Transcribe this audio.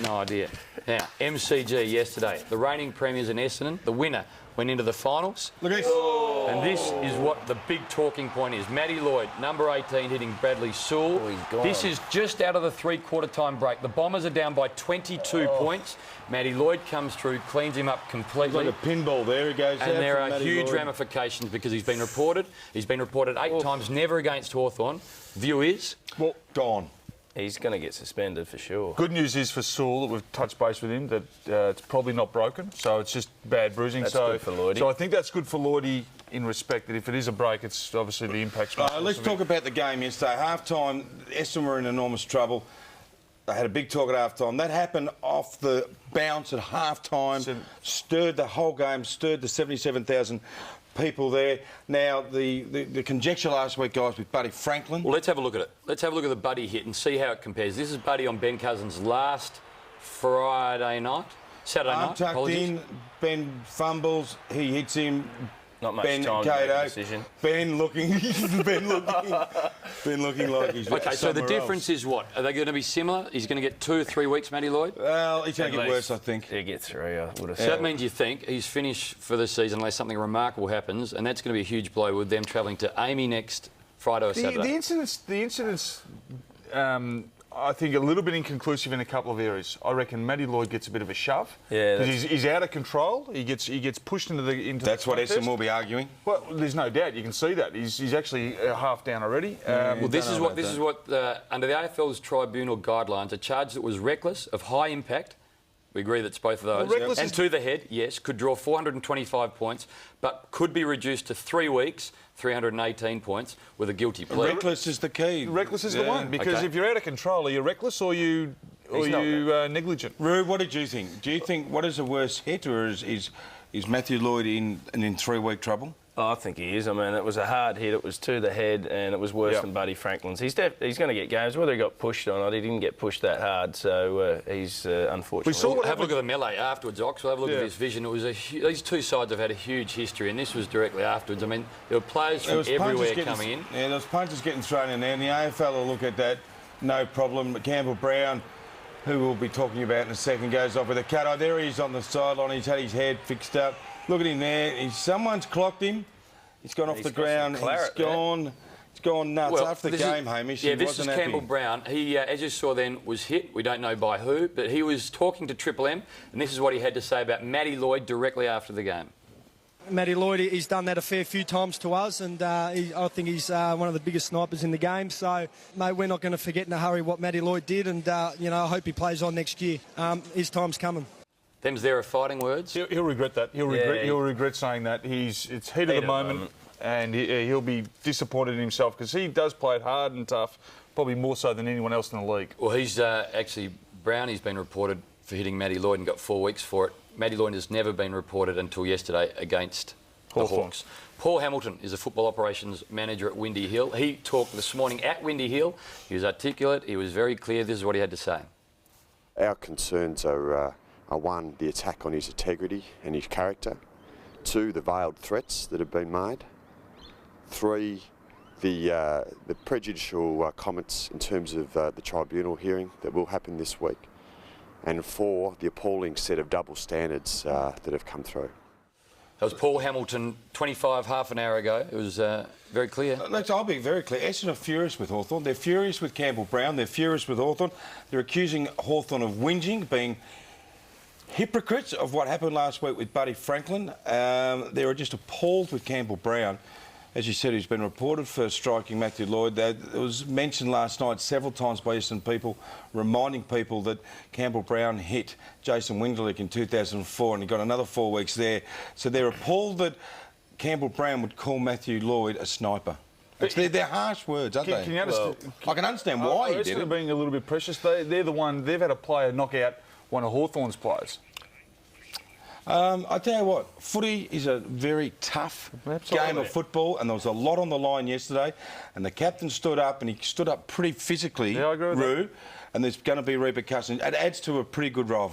no idea. Now, MCG yesterday, the reigning premiers in Essendon, the winner went into the finals. Look at this. And this is what the big talking point is. Matty Lloyd, number 18, hitting Bradley Sewell. Oh, he's gone. This is just out of the three-quarter time break. The Bombers are down by 22 points. Matty Lloyd comes through, cleans him up completely. Like a pinball there, he goes out. And there are Matty huge Lloyd. ramifications because he's been reported. He's been reported 8 times, never against Hawthorn. View is... Well, gone. He's going to get suspended for sure. Good news is for Sewell that we've touched base with him that it's probably not broken, so it's just bad bruising. That's so good for Lloydie. So I think that's good for Lloydie in respect that if it is a break, it's obviously the impact's much Let's talk about the game yesterday. Half-time, Essendon were in enormous trouble. They had a big talk at half-time. That happened off the bounce at half-time, stirred the whole game, stirred the 77,000 people there. Now, the conjecture last week, guys, with Buddy Franklin. Well, let's have a look at it. Let's have a look at the Buddy hit and see how it compares. This is Buddy on Ben Cousins' last Saturday night. Tucked Apologies. in, Ben fumbles, he hits him. Not much Ben time to make a Cato, decision. Ben looking like he's Okay, so the somewhere difference else. is what? Are they going to be similar? He's going to get 2 or 3 weeks, Matty Lloyd? Well, he's going At to get least worse, I think. He'll get 3, I would have So that means you think he's finished for the season unless something remarkable happens, and that's going to be a huge blow with them travelling to Amy next Friday or Saturday. The incidents, I think, a little bit inconclusive in a couple of areas. I reckon Matty Lloyd gets a bit of a shove. Yeah, because he's out of control. He gets pushed into the That's what contest. Essendon will be arguing. Well, there's no doubt. You can see that he's actually half down already. Well, this is what under the AFL's tribunal guidelines, a charge that was reckless, of high impact. We agree that's both of those. Well, and to the head, yes, could draw 425 points, but could be reduced to 3 weeks, 318 points, with a guilty plea. Reckless is the key. Reckless is the one, because if you're out of control, are you reckless or you negligent? Roo, what did you think? Do you think what is a worse hit, or is Matthew Lloyd in 3-week trouble? Oh, I think he is. I mean, it was a hard hit. It was to the head, and it was worse than Buddy Franklin's. He's going to get games. Whether he got pushed or not, he didn't get pushed that hard, so he's unfortunate. Have a look at the melee afterwards, Ox. We'll have a look at this vision. It was these two sides have had a huge history, and this was directly afterwards. I mean, there were players from everywhere coming in. Yeah, there was punches getting thrown in there, and the AFL will look at that, no problem. Campbell Brown, who we'll be talking about in a second, goes off with a cut. Oh, there he is on the sideline. He's had his head fixed up. Look at him there. Someone's clocked him. He's gone off the ground. He's gone nuts. Well, after the game, Hamish. Yeah, he this wasn't is happy. Campbell Brown. He, as you saw then, was hit. We don't know by who, but he was talking to Triple M, and this is what he had to say about Matty Lloyd directly after the game. Matty Lloyd, he's done that a fair few times to us, and I think he's one of the biggest snipers in the game. So, mate, we're not going to forget in a hurry what Matty Lloyd did, and I hope he plays on next year. His time's coming. Them's there are fighting words. He'll regret that. He'll regret saying that. It's heat of the moment, and he'll be disappointed in himself because he does play it hard and tough, probably more so than anyone else in the league. Well, he's actually Brownie's been reported for hitting Matty Lloyd and got 4 weeks for it. Matty Lloyd has never been reported until yesterday against the Hawks. Paul Hamilton is a football operations manager at Windy Hill. He talked this morning at Windy Hill. He was articulate. He was very clear. This is what he had to say. Our concerns are 1, the attack on his integrity and his character. 2, the veiled threats that have been made. 3, the prejudicial comments in terms of the tribunal hearing that will happen this week. And 4, the appalling set of double standards that have come through. That was Paul Hamilton, 25, half an hour ago. It was very clear. I'll be very clear. Essendon are furious with Hawthorn. They're furious with Campbell Brown. They're furious with Hawthorn. They're accusing Hawthorn of whinging, being hypocrites of what happened last week with Buddy Franklin. They were just appalled with Campbell Brown. As you said, he's been reported for striking Matthew Lloyd. It was mentioned last night several times by Essendon people, reminding people that Campbell Brown hit Jason Winderlich in 2004 and he got another 4 weeks there. So they're appalled that Campbell Brown would call Matthew Lloyd a sniper. They're harsh words, aren't they? Can you understand? I can understand why he did it. Being a little bit precious. They're the one. They've had a player knock out one of Hawthorn's players. I tell you what, footy is a very tough game of football, and there was a lot on the line yesterday. And the captain stood up, and he stood up pretty physically, Yeah, I agree with that. and there's going to be repercussions. It adds to a pretty good rivalry.